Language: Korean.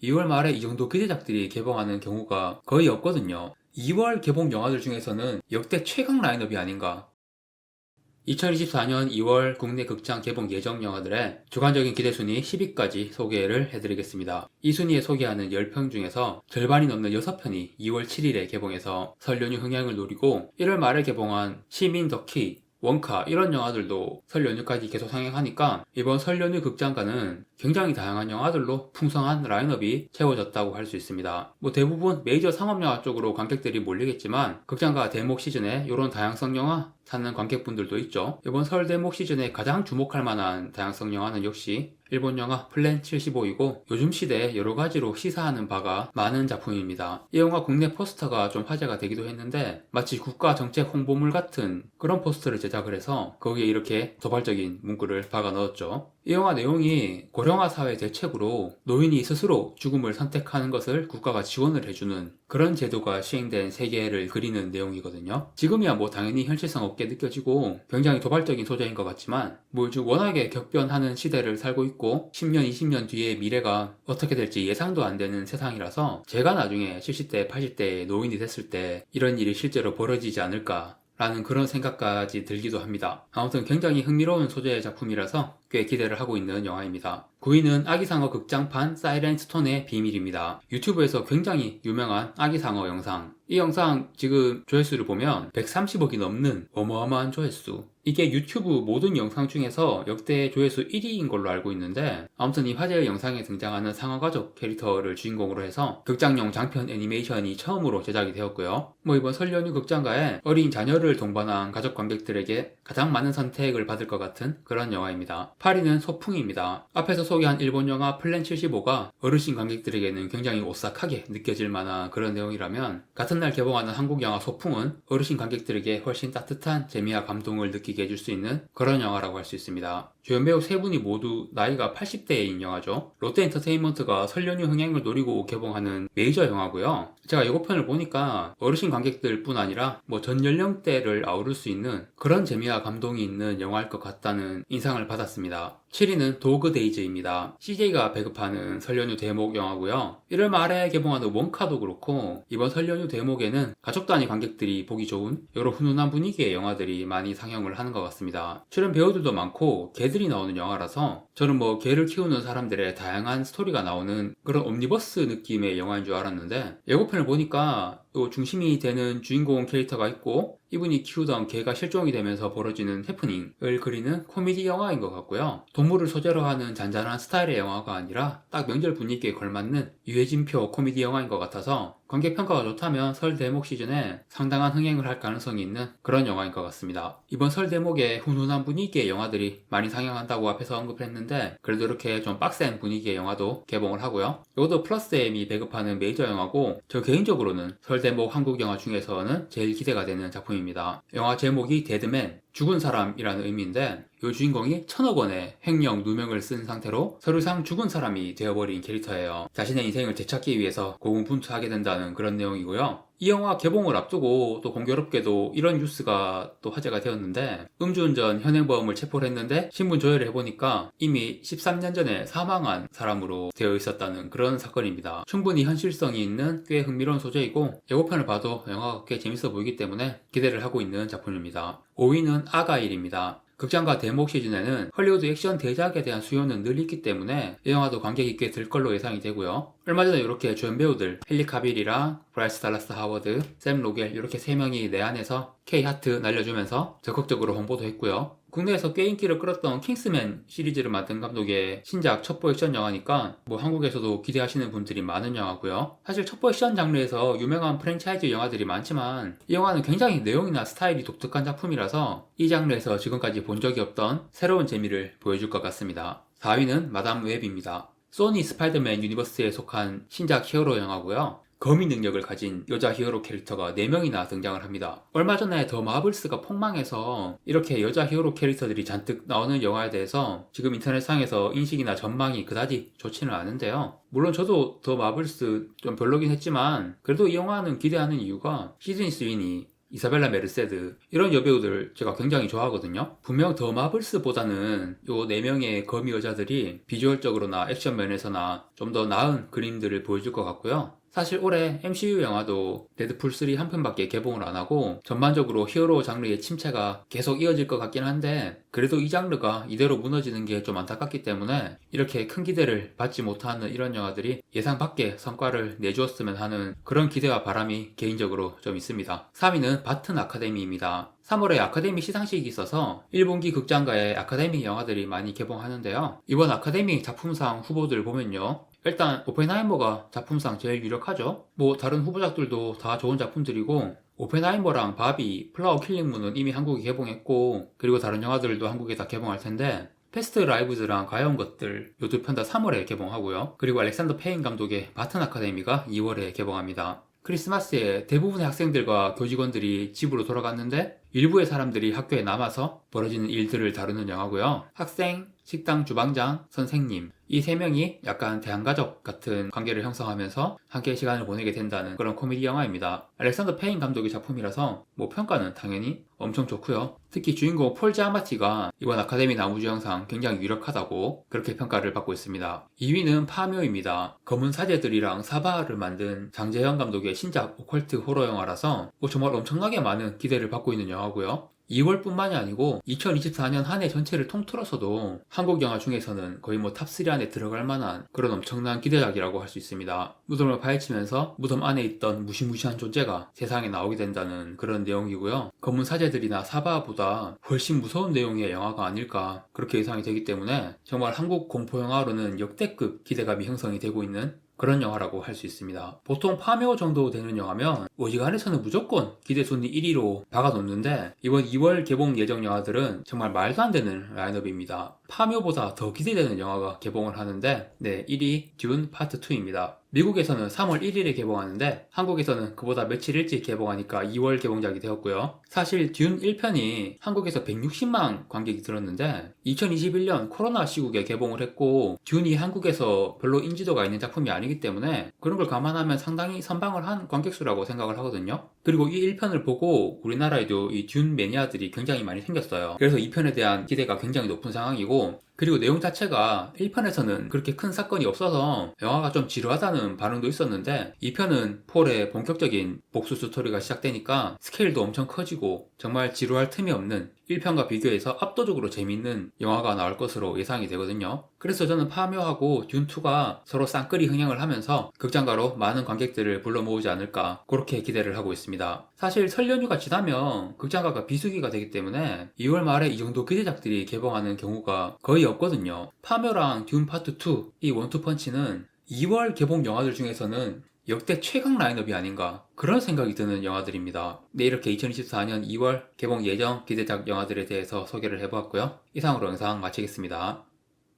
2월 말에 이 정도 기대작들이 개봉하는 경우가 거의 없거든요. 2월 개봉 영화들 중에서는 역대 최강 라인업이 아닌가. 2024년 2월 국내 극장 개봉 예정 영화들의 주관적인 기대순위 10위까지 소개를 해드리겠습니다. 이 순위에 소개하는 10편 중에서 절반이 넘는 6편이 2월 7일에 개봉해서 설 연휴 흥행을 노리고 1월 말에 개봉한 시민 더 키, 원카 이런 영화들도 설 연휴까지 계속 상영하니까 이번 설 연휴 극장가는 굉장히 다양한 영화들로 풍성한 라인업이 채워졌다고 할 수 있습니다. 뭐 대부분 메이저 상업영화 쪽으로 관객들이 몰리겠지만 극장가 대목 시즌에 이런 다양성 영화 찾는 관객분들도 있죠. 이번 설 대목 시즌에 가장 주목할 만한 다양성 영화는 역시 일본 영화 플랜 75이고 요즘 시대에 여러 가지로 시사하는 바가 많은 작품입니다. 이 영화 국내 포스터가 좀 화제가 되기도 했는데 마치 국가 정책 홍보물 같은 그런 포스터를 제작을 해서 거기에 이렇게 도발적인 문구를 박아 넣었죠. 이 영화 내용이 고령화 사회 대책으로 노인이 스스로 죽음을 선택하는 것을 국가가 지원을 해주는 그런 제도가 시행된 세계를 그리는 내용이거든요. 지금이야 뭐 당연히 현실성 없게 느껴지고 굉장히 도발적인 소재인 것 같지만 뭐 요즘 워낙에 격변하는 시대를 살고 있고 10년, 20년 뒤의 미래가 어떻게 될지 예상도 안 되는 세상이라서 제가 나중에 70대, 80대의 노인이 됐을 때 이런 일이 실제로 벌어지지 않을까 라는 그런 생각까지 들기도 합니다. 아무튼 굉장히 흥미로운 소재의 작품이라서 꽤 기대를 하고 있는 영화입니다. 9위는 아기상어 극장판 사이렌 스톤의 비밀입니다. 유튜브에서 굉장히 유명한 아기상어 영상. 이 영상 지금 조회수를 보면 130억이 넘는 어마어마한 조회수. 이게 유튜브 모든 영상 중에서 역대 조회수 1위인 걸로 알고 있는데 아무튼 이 화제의 영상에 등장하는 상어가족 캐릭터를 주인공으로 해서 극장용 장편 애니메이션이 처음으로 제작이 되었고요. 뭐 이번 설 연휴 극장가에 어린 자녀를 동반한 가족 관객들에게 가장 많은 선택을 받을 것 같은 그런 영화입니다. 8위는 소풍입니다. 앞에서 소개한 일본 영화 플랜 75가 어르신 관객들에게는 굉장히 오싹하게 느껴질 만한 그런 내용이라면 같은 날 개봉하는 한국 영화 소풍은 어르신 관객들에게 훨씬 따뜻한 재미와 감동을 느끼게 해줄 수 있는 그런 영화라고 할 수 있습니다. 주연 배우 세 분이 모두 나이가 80대인 영화죠. 롯데엔터테인먼트가 설 연휴 흥행을 노리고 개봉하는 메이저 영화고요. 제가 예고편을 보니까 어르신 관객들 뿐 아니라 뭐 전 연령대를 아우를 수 있는 그런 재미와 감동이 있는 영화일 것 같다는 인상을 받았습니다. 7위는 도그데이즈입니다. CJ가 배급하는 설 연휴 대목 영화고요. 1월 말에 개봉하는 원카도 그렇고 이번 설 연휴 대목에는 가족 단위 관객들이 보기 좋은 여러 훈훈한 분위기의 영화들이 많이 상영을 하는 것 같습니다. 출연 배우들도 많고 개들이 나오는 영화라서 저는 뭐 개를 키우는 사람들의 다양한 스토리가 나오는 그런 옴니버스 느낌의 영화인 줄 알았는데 예고편을 보니까 또 중심이 되는 주인공 캐릭터가 있고 이분이 키우던 개가 실종이 되면서 벌어지는 해프닝을 그리는 코미디 영화인 것 같고요. 동물을 소재로 하는 잔잔한 스타일의 영화가 아니라 딱 명절 분위기에 걸맞는 유해진표 코미디 영화인 것 같아서 관객 평가가 좋다면 설 대목 시즌에 상당한 흥행을 할 가능성이 있는 그런 영화인 것 같습니다. 이번 설 대목에 훈훈한 분위기의 영화들이 많이 상영한다고 앞에서 언급을 했는데 그래도 이렇게 좀 빡센 분위기의 영화도 개봉을 하고요. 이것도 플러스엠이 배급하는 메이저 영화고 저 개인적으로는 설 대목 한국 영화 중에서는 제일 기대가 되는 작품입니다. 영화 제목이 데드맨, 죽은 사람이라는 의미인데 이 주인공이 1,000억 원의 횡령 누명을 쓴 상태로 서류상 죽은 사람이 되어버린 캐릭터예요. 자신의 인생을 되찾기 위해서 고군분투하게 된다는 그런 내용이고요. 이 영화 개봉을 앞두고 또 공교롭게도 이런 뉴스가 또 화제가 되었는데 음주운전 현행범을 체포를 했는데 신분 조회를 해보니까 이미 13년 전에 사망한 사람으로 되어 있었다는 그런 사건입니다. 충분히 현실성이 있는 꽤 흥미로운 소재이고 예고편을 봐도 영화가 꽤 재밌어 보이기 때문에 기대를 하고 있는 작품입니다. 5위는 아가일입니다. 극장가 대목 시즌에는 헐리우드 액션 대작에 대한 수요는 늘 있기 때문에 이 영화도 관객이 꽤 들 걸로 예상이 되고요. 얼마 전에 이렇게 주연 배우들 헨리 카빌이랑 브라이스 달라스 하워드, 샘 로겔 이렇게 3명이 내한해서 K-하트 날려주면서 적극적으로 홍보도 했고요. 국내에서 꽤 인기를 끌었던 킹스맨 시리즈를 만든 감독의 신작 첩보 액션 영화니까 뭐 한국에서도 기대하시는 분들이 많은 영화고요. 사실 첩보 액션 장르에서 유명한 프랜차이즈 영화들이 많지만 이 영화는 굉장히 내용이나 스타일이 독특한 작품이라서 이 장르에서 지금까지 본 적이 없던 새로운 재미를 보여줄 것 같습니다. 4위는 마담 웹입니다. 소니 스파이더맨 유니버스에 속한 신작 히어로 영화고요. 거미 능력을 가진 여자 히어로 캐릭터가 4명이나 등장을 합니다. 얼마 전에 더 마블스가 폭망해서 이렇게 여자 히어로 캐릭터들이 잔뜩 나오는 영화에 대해서 지금 인터넷상에서 인식이나 전망이 그다지 좋지는 않은데요. 물론 저도 더 마블스 좀 별로긴 했지만 그래도 이 영화는 기대하는 이유가 시드니 스위니 이사벨라 메르세드 이런 여배우들 제가 굉장히 좋아하거든요. 분명 더 마블스보다는 요 4명의 거미 여자들이 비주얼적으로나 액션 면에서나 좀 더 나은 그림들을 보여줄 것 같고요. 사실 올해 MCU 영화도 데드풀 3 한 편밖에 개봉을 안 하고 전반적으로 히어로 장르의 침체가 계속 이어질 것 같긴 한데 그래도 이 장르가 이대로 무너지는 게 좀 안타깝기 때문에 이렇게 큰 기대를 받지 못하는 이런 영화들이 예상 밖의 성과를 내주었으면 하는 그런 기대와 바람이 개인적으로 좀 있습니다. 3위는 바튼 아카데미입니다. 3월에 아카데미 시상식이 있어서 1분기 극장가의 아카데미 영화들이 많이 개봉하는데요. 이번 아카데미 작품상 후보들 보면요. 일단 오펜하이머가 작품상 제일 유력하죠. 뭐 다른 후보작들도 다 좋은 작품들이고 오펜하이머랑 바비, 플라워 킬링문은 이미 한국에 개봉했고 그리고 다른 영화들도 한국에 다 개봉할 텐데 패스트 라이브즈랑 가여운 것들 요 두 편 다 3월에 개봉하고요. 그리고 알렉산더 페인 감독의 바튼 아카데미가 2월에 개봉합니다. 크리스마스에 대부분의 학생들과 교직원들이 집으로 돌아갔는데 일부의 사람들이 학교에 남아서 벌어지는 일들을 다루는 영화고요. 학생, 식당 주방장, 선생님 이 3명이 약간 대한가족 같은 관계를 형성하면서 함께 시간을 보내게 된다는 그런 코미디 영화입니다. 알렉산더 페인 감독의 작품이라서 뭐 평가는 당연히 엄청 좋고요. 특히 주인공 폴 자마티가 이번 아카데미 나무주연상 굉장히 유력하다고 그렇게 평가를 받고 있습니다. 2위는 파묘입니다. 검은 사제들이랑 사바를 만든 장재현 감독의 신작 오컬트 호러 영화라서 정말 엄청나게 많은 기대를 받고 있는 영화고요. 2월뿐만이 아니고 2024년 한 해 전체를 통틀어서도 한국 영화 중에서는 거의 뭐 탑3 안에 들어갈 만한 그런 엄청난 기대작이라고 할 수 있습니다. 무덤을 파헤치면서 무덤 안에 있던 무시무시한 존재가 세상에 나오게 된다는 그런 내용이고요. 검은 사제들이나 사바보다 훨씬 무서운 내용의 영화가 아닐까 그렇게 예상이 되기 때문에 정말 한국 공포 영화로는 역대급 기대감이 형성이 되고 있는 그런 영화라고 할 수 있습니다. 보통 파묘 정도 되는 영화면 어지간해서는 무조건 기대 순위 1위로 박아놓는데 이번 2월 개봉 예정 영화들은 정말 말도 안 되는 라인업입니다. 파묘보다 더 기대되는 영화가 개봉을 하는데 1위 듄 파트 2입니다. 미국에서는 3월 1일에 개봉하는데 한국에서는 그보다 며칠 일찍 개봉하니까 2월 개봉작이 되었고요. 사실 듄 1편이 한국에서 160만 관객이 들었는데 2021년 코로나 시국에 개봉을 했고 듄이 한국에서 별로 인지도가 있는 작품이 아니기 때문에 그런 걸 감안하면 상당히 선방을 한 관객수라고 생각을 하거든요. 그리고 이 1편을 보고 우리나라에도 이 듄 매니아들이 굉장히 많이 생겼어요. 그래서 2편에 대한 기대가 굉장히 높은 상황이고 그리고 내용 자체가 1편에서는 그렇게 큰 사건이 없어서 영화가 좀 지루하다는 반응도 있었는데 2편은 폴의 본격적인 복수 스토리가 시작되니까 스케일도 엄청 커지고 정말 지루할 틈이 없는 1편과 비교해서 압도적으로 재밌는 영화가 나올 것으로 예상이 되거든요. 그래서 저는 파묘하고 듄2가 서로 쌍끌이 흥행을 하면서 극장가로 많은 관객들을 불러 모으지 않을까 그렇게 기대를 하고 있습니다. 사실 설 연휴가 지나면 극장가가 비수기가 되기 때문에 2월 말에 이 정도 기대작들이 개봉하는 경우가 거의 없거든요. 파묘랑 듄 파트 2, 이 원투펀치는 2월 개봉 영화들 중에서는 역대 최강 라인업이 아닌가 그런 생각이 드는 영화들입니다. 네, 이렇게 2024년 2월 개봉 예정 기대작 영화들에 대해서 소개를 해보았고요. 이상으로 영상 마치겠습니다.